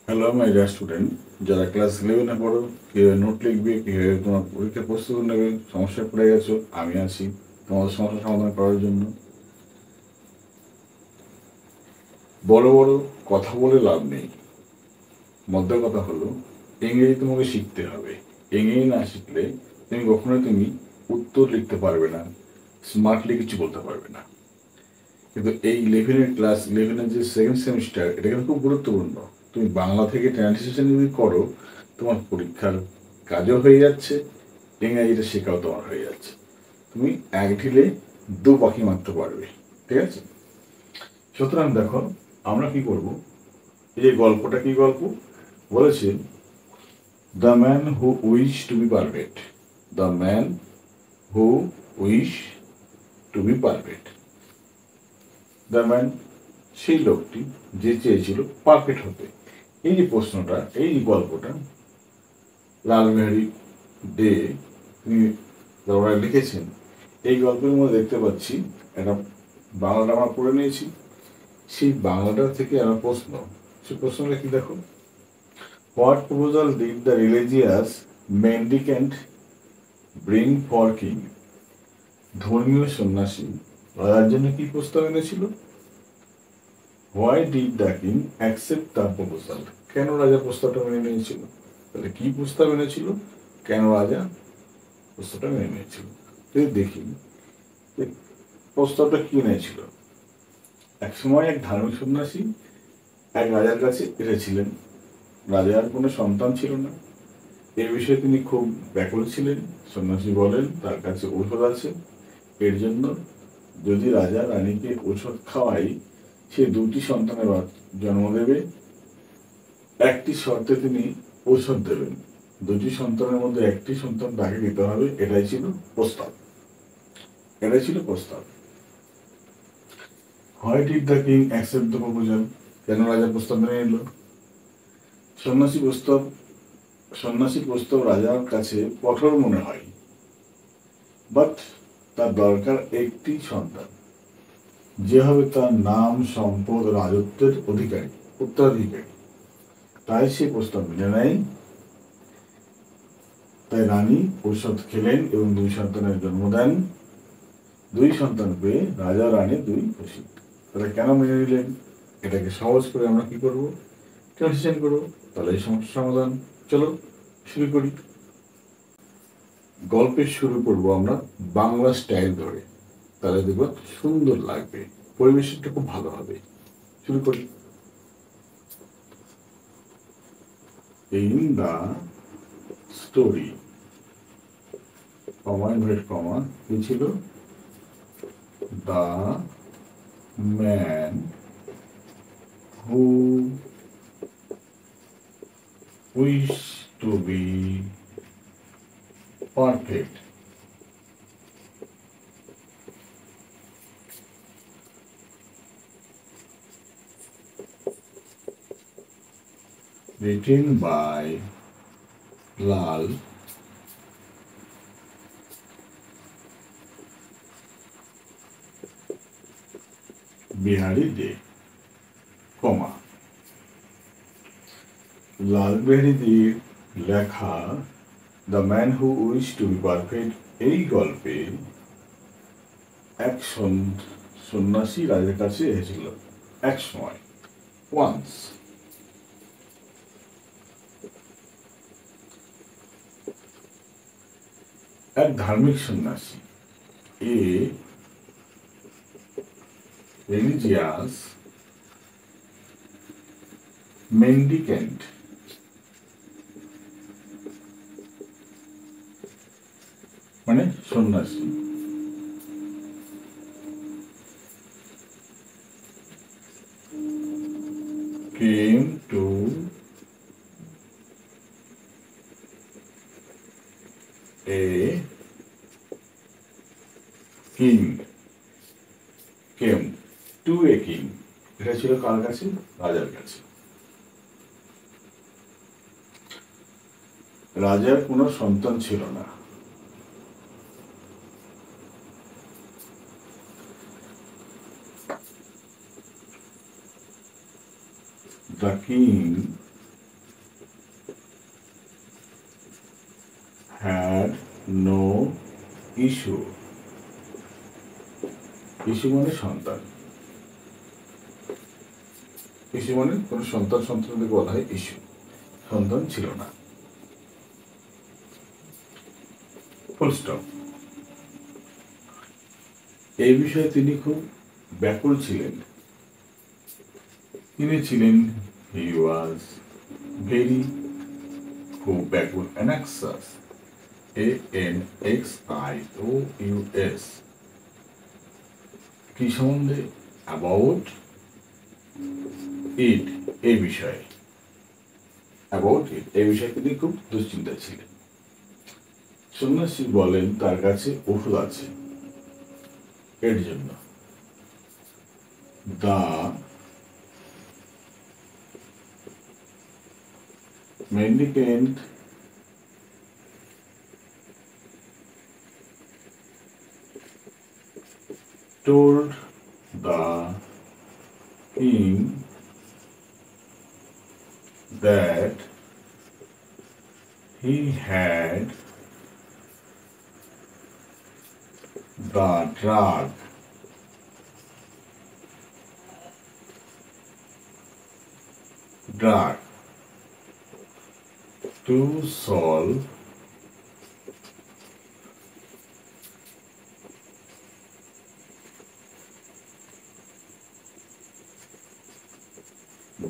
Hello my dear student, যারা class 11-এ পড়ো, কীভাবে নোট লিখবে, কীভাবে তোমার পরীক্ষার প্রস্তুতি নেবে, সমস্যায় পড়ে গেছো, আমি আছি তোমাদের সমস্যা সমাধান করার জন্য। বড় বড় কথা বলে লাভ নেই। মধ্য কথা হলো, ইংরেজি তোমাকে শিখতে হবে। ইংরেজি না শিখলে তুমি কখনোই উত্তর লিখতে পারবে না, স্মার্টলি কিছু বলতে পারবে না। কিন্তু এই ক্লাস 11-এর যে সেকেন্ড সেমিস্টার, এটা কিন্তু খুব গুরুত্বপূর্ণ। তুমি বাংলা থেকে ট্রান্সলেশন যদি করো, তোমার পরীক্ষার কাজও হয়ে যাচ্ছে, ইংরাজিটা শেখাও তোমার হয়ে যাচ্ছে। তুমি এক ঢিলে দু পাখি মারতে পারবে। ঠিক আছে? সুতরাং দেখো, আমরা কি করব, এই যে গল্পটা কি গল্প বলেছে, the man who wish to be perfect. The man who wish to be perfect. The man, সেই লোকটি যে চেয়েছিল পারফেক্ট হতে। এই যে প্রশ্নটা, এই যে গল্পটা লালমেহরি দে তিনি লিখেছেন, এই গল্পের মধ্যে দেখতে পাচ্ছি একটা বাংলাটা আমরা পড়ে নিয়েছি। সেই বাংলাটার থেকে আমার প্রশ্ন, সেই প্রশ্নটা কি দেখো, what proposal did the religious mendicant bring for king. ধর্মীয় সন্ন্যাসী রাজার জন্য কি প্রস্তাব এনেছিল? Why did the king accept the proposal. কেন রাজা প্রস্তাবটা মেনে নিয়েছিল? তাহলে কি প্রস্তাব এনেছিল, কেন রাজা প্রস্তাবটা মেনে নিয়েছিল? যদি দেখি প্রস্তাবটা কি এনেছিল। এক সময় এক ধার্মিক সন্ন্যাসী এক রাজার কাছে এসেছিলেন। রাজার কোনো সন্তান ছিল না, এ বিষয়ে তিনি খুব ব্যাকুল ছিলেন। সন্ন্যাসী বলেন তার কাছে ঔষধ আছে, এর জন্য যদি রাজা রানীকে ঔষধ খাওয়াই, সে দুটি সন্তানের জন্ম দেবে। একটি শর্তে তিনি ঔষধ দেবেন, দুটি সন্তানের মধ্যে একটি সন্তান তাকে দিতে হবে। এটাই ছিল প্রস্তাব, এটাই ছিল প্রস্তাব। Why did the king accept the proposal. কেন রাজা প্রস্তাব মেনে নিল? সন্ন্যাসী প্রস্তাব সন্ন্যাসীর প্রস্তাব রাজার কাছে কঠোর মনে হয়, বাট তার দরকার একটি সন্তান, যে হবে তার নাম, সম্পদ, রাজত্বের উত্তরাধিকারী। তাই সে প্রস্তাব মেনে নেয়। তাই রানী ঔষধ খেলেন এবং দুই সন্তানের জন্ম দেন। দুই সন্তান পেয়ে রাজা রানী দুই খুশি। তাহলে কেন মেনে নিলেন? এটাকে সহজ করে আমরা কি করব, ট্রান্সলেশন করবো। তাহলে এই সমস্যার সমাধান, চলো শুরু করি। গল্পের শুরু করবো আমরা বাংলা স্টাইল ধরে, তাহলে দেখবো সুন্দর লাগবে, পরিবেশটা খুব ভালো হবে। শুরু করি। In the story, comma invert comma, কি ছিল? The man who wish to be perfect written by Lal Bihari De, comma. Lal Bihari Deb লেখা the man who wish to be perfect এই গল্পে এক সন্ন্যাসী রাজার কাছে এসেছিল এক সময়, ওয়ান্স। এক ধার্মিক সন্ন্যাসী, এ রিলিজিয়াস মেন্ডিকেন্ট, মানে সন্ন্যাসী, came to a king, came to a king. এটা ছিল কার কাছে? রাজার কাছে। রাজার কোনো সন্তান ছিল না। The king ইস্যু, ইস্যু মানে সন্তান, ইস্যু মানে কোন সন্তানকে বলা হয় ইস্যু, সন্তান ছিল না, ফুল স্টপ। এই বিষয়ে তিনি খুব ব্যাকুল ছিলেন। তিনি ছিলেন, হি ওয়াজ ভেরি, খুব ব্যাকুল, অ্যানাক্সাস, ANXIOUS, কি সম্বন্ধে? অ্যাবাউট ইট, এই বিষয়ে, অ্যাবাউট ইট, এই বিষয়ে তিনি খুব দুশ্চিন্তা ছিলেন। সন্ন্যাসী বলেন তার কাছে ওষুধ আছে এর জন্য। The mendicant told the king that he had the drug to solve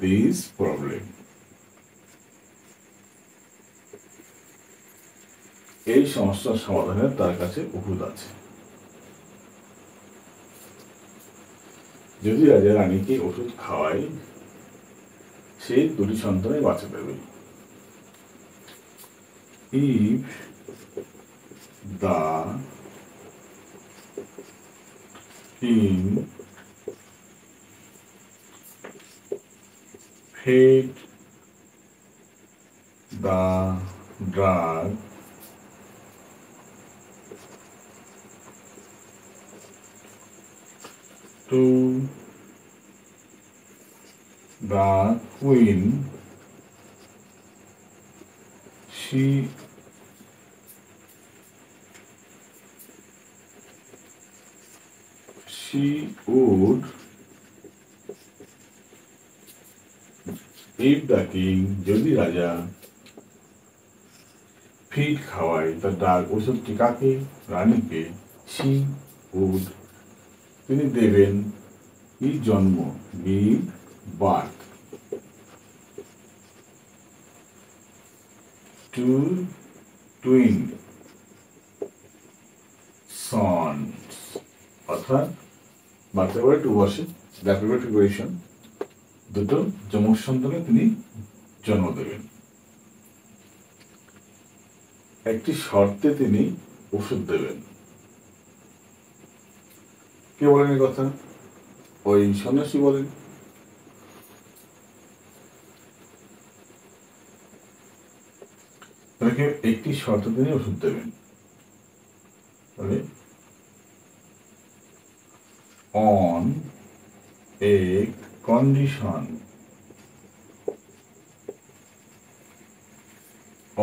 this problem. এই সমস্যার সমাধানে তার কাছে ওষুধ আছে। যদি রাজা রানীকে ওষুধ খাওয়ায়, সে দুটি সন্তানে বাঁচা দেবে। If the king fed the drug to the queen, she would, if the king, যদি রাজা ফিড খাওয়ায়, তার ডাক, ওষুধটি কাকে? রানীকে। she would, তিনি দেবেন, কি জন্ম? give birth to twin sons, অর্থাৎ বাচ্চা করে টু বসে, ব্যাপারে প্রিপারেশন, দুটো যমজ সন্তানে তিনি জন্ম দেবেন। একটি শর্তে তিনি ওষুধ দেবেন। কে বলেন এই কথা? ওই সন্ন্যাসী বলেন। একটি শর্ত তিনি ওষুধ দেবেন, on a condition,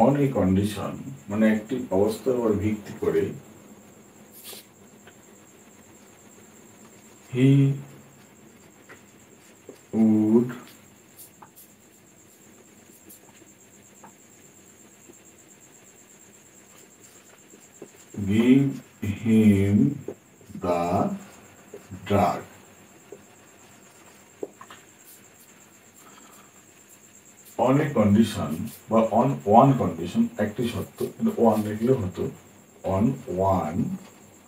on a condition মানে একটি অবস্থার উপর ভিত্তি করে, he would give him the drug. On a condition বা on one condition, একটি শর্ত, কিন্তু ওয়ান লিখলে হতো, on one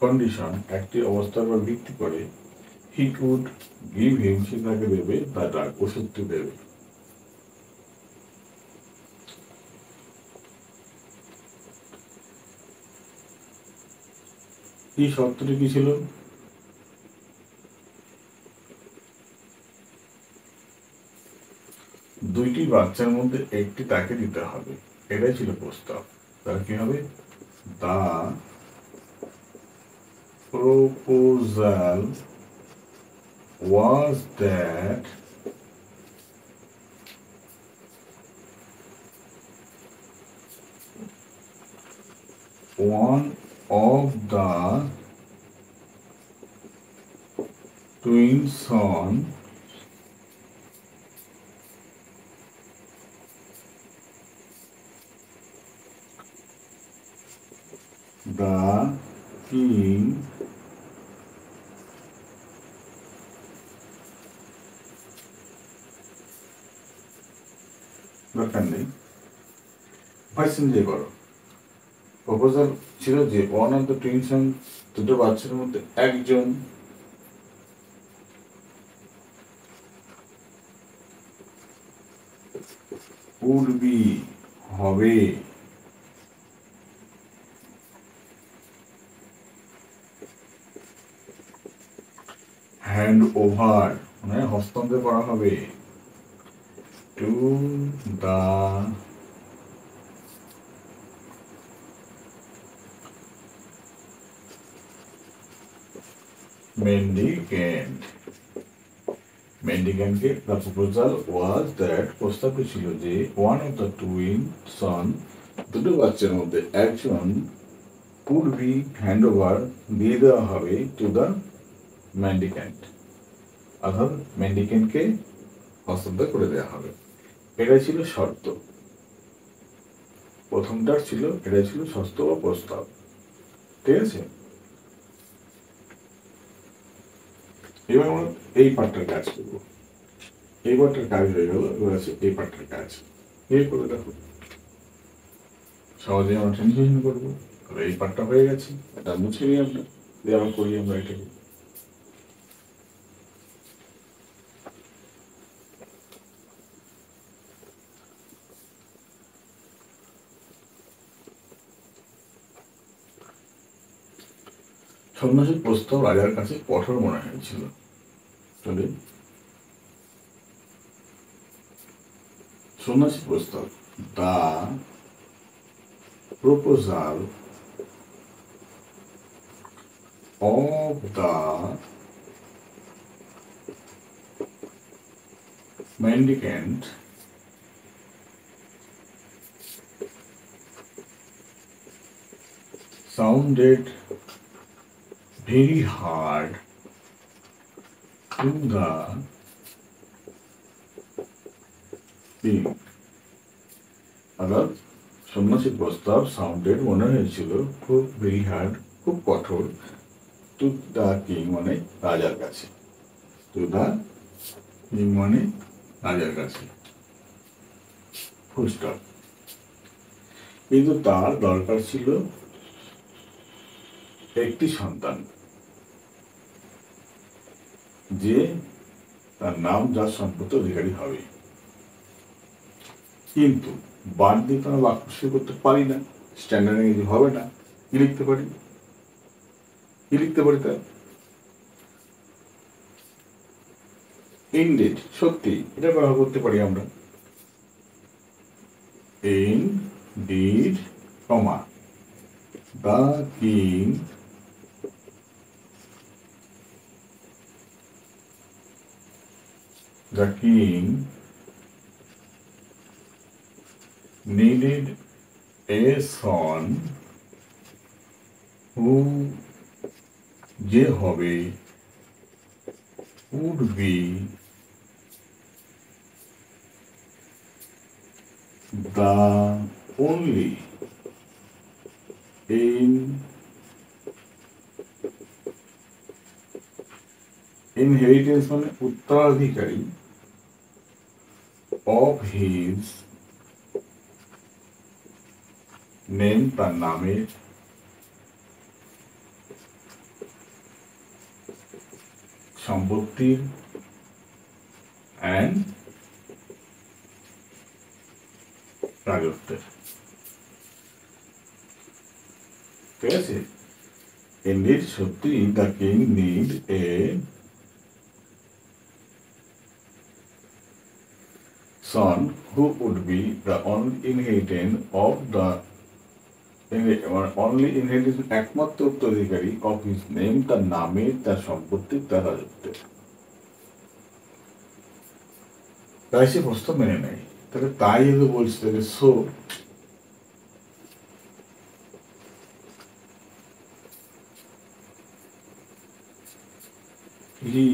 condition, একটি অবস্থার উপর ভিত্তি করে, he could give him, সে তাকে দেবে, the drug, ওষুধটি দেবে। এই শর্তটি কি ছিল? দুইটি বাচ্চার মধ্যে একটি তাকে দিতে হবে, এটাই ছিল প্রস্তাব। তার কি হবে? দা proposal was that one of the twin son the king দরকার নেই, ভার্স এনজয় করো। প্রপোজাল ছিল যে one of the twin son, দুটো বাচ্চার মধ্যে একজন would be হবে হ্যান্ড ওভার মানে হস্তান্তর করা হবে টু দা mendicant মেন্ডিক্যান্টকে দ্য প্রপোজাল ওয়াজ দ্যাট প্রস্তাবটি ছিল যে one of the twin son দুটো বাচ্চার মধ্যে একজন would be হ্যান্ড ওভার দিয়ে দেওয়া হবে টু দ্য মেন্ডিক্যান্ট, অর্থাৎ মেন্ডিক্যান্টকে হস্তান্তর করে দেওয়া হবে। এটাই ছিল শর্ত, প্রথমটার ছিল এটাই ছিল শর্ত বা প্রস্তাব। ঠিক আছে, এবার আমরা এই পার্টটার কাজ করবো। এই পার্টটার কাজ হয়ে গেল, এবার আছে এই পার্টটার কাজ। এই করে দেখো সহজে আমরা ট্রান্সলেশন করবো। তবে এই পার্টটা হয়ে গেছে, এটা মুছে নিই আমরা, দিয়ে আবার করি আমরা এটাকে। সন্ন্যাসীর প্রস্তাব রাজার কাছে কঠোর মনে হয়েছিল। চলে সন্ন্যাসী প্রস্তাব, দা proposal of the mendicant sounded very hard to the king. অর্থাৎ সন্ন্যাসীর প্রস্তাব সাউন্ডেড মনে হয়েছিল খুব ভেরি হার্ড, খুব কঠোর, টু দা কিং মানে রাজার কাছে, টু দা কিং মানে রাজার কাছে, ফুল স্টপ। কিন্তু তার দরকার ছিল একটি সন্তান, যে তার নাম যার সম্পত্তি অধিকারী হবে। কিন্তু বাদ দিয়ে তো আমরা বাক্য শুরু করতে পারি না, স্ট্যান্ডার্ড ইংরেজি হবে না। কি লিখতে পারি, কি লিখতে পারি তার ইনডিড, সত্যি এটা ব্যবহার করতে পারি আমরা। Indeed comma the king needed a son who যে হবে would be the only inheritance মানে উত্তরাধিকারী of his name তার নামের সম্পত্তির and রাজত্বের। ঠিক আছে, indeed সত্যি the king need a son who would be the only inheritance of the only inheritance একমাত্র উত্তরাধিকারী of his name তার নামের, তার সম্পত্তি, তার রাজত্বের। তাই সে প্রস্তাব মেনে নেয়। তাহলে তাই যেহেতু বলছে, তাহলে so he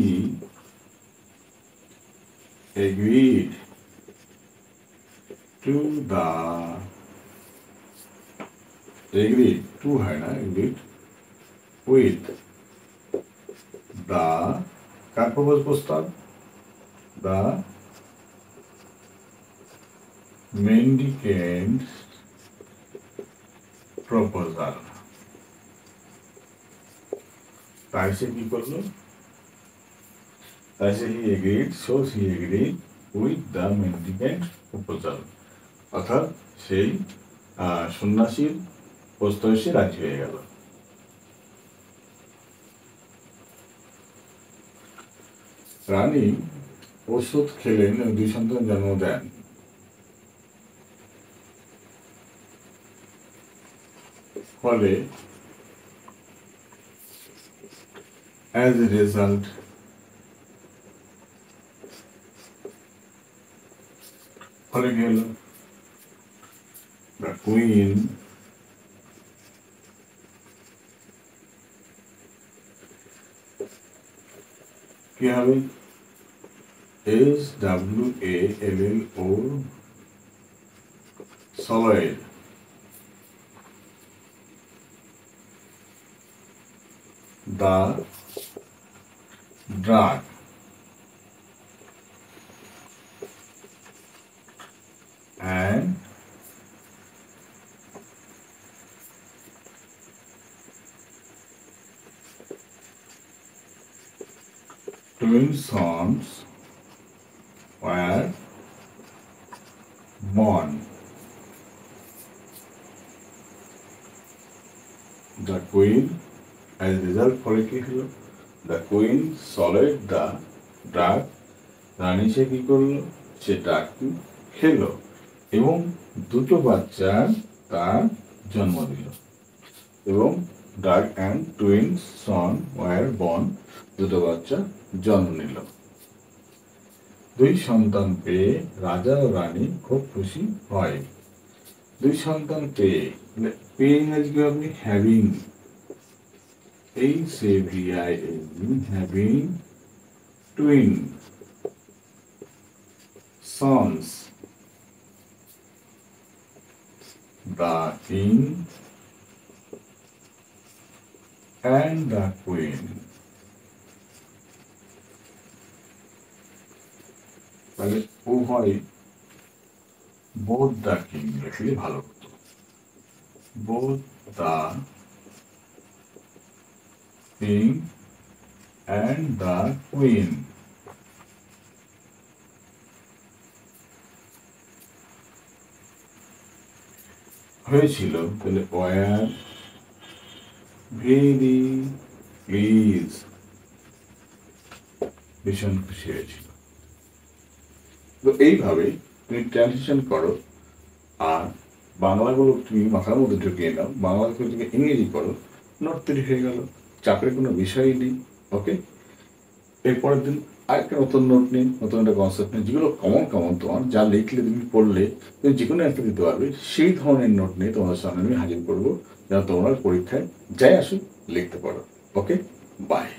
agreed to the agreed to है ना agreed with the কার প্রস্তাব the mendicant proposal তাই সে কি করলো তাই সে he agreed with the mendicant proposal অর্থাৎ সেই সন্ন্যাসীর প্রস্তাবে সে রাজি হয়ে গেল রানী ওষুধ খেলেন 2 সন্তান জন্ম দেন ফলে as a result ফলে কি হলো the queen কি হবে SWALLO swallowed the drug and twin sons were born. The queen, as a result, ফলে কি হলো the queen swallowed the drug. রানী সে কি করলো সে ড্রাগটি খেলো এবং 2 বাচ্চা তার জন্ম দিল এবং drug and twin son were born. 2 বাচ্চা জন্ম নিল 2 সন্তান পেয়ে রাজা ও রানী খুব খুশি হয় 2 সন্তান পেয়ে ইংরেজি কি হবে having having twin sons the king and the queen তাহলে উভয় both the king লিখলে ভালো হতো both the king and the queen হয়েছিল তাহলে were very pleased ভীষণ খুশি হয়েছিল তো এইভাবে তুমি ট্রান্সলেশন করো আর বাংলাগুলো তুমি মাথার মধ্যে ঢুকিয়ে নাও বাংলা থেকে ইংরেজি করো নোট তৈরি হয়ে গেল চাপের কোনো বিষয়ই নেই ওকে এরপরের দিন আরেকটা নতুন নোট নেই নতুন একটা কনসেপ্ট নেই যেগুলো কমন তোমার যা লিখলে তুমি পড়লে তুমি যে কোনো একটা দিতে পারবে সেই ধরনের নোট নিয়ে তোমাদের সামনে আমি হাজির করবো যেন তোমরা পরীক্ষায় যাই আসুক লিখতে পারো ওকে বাই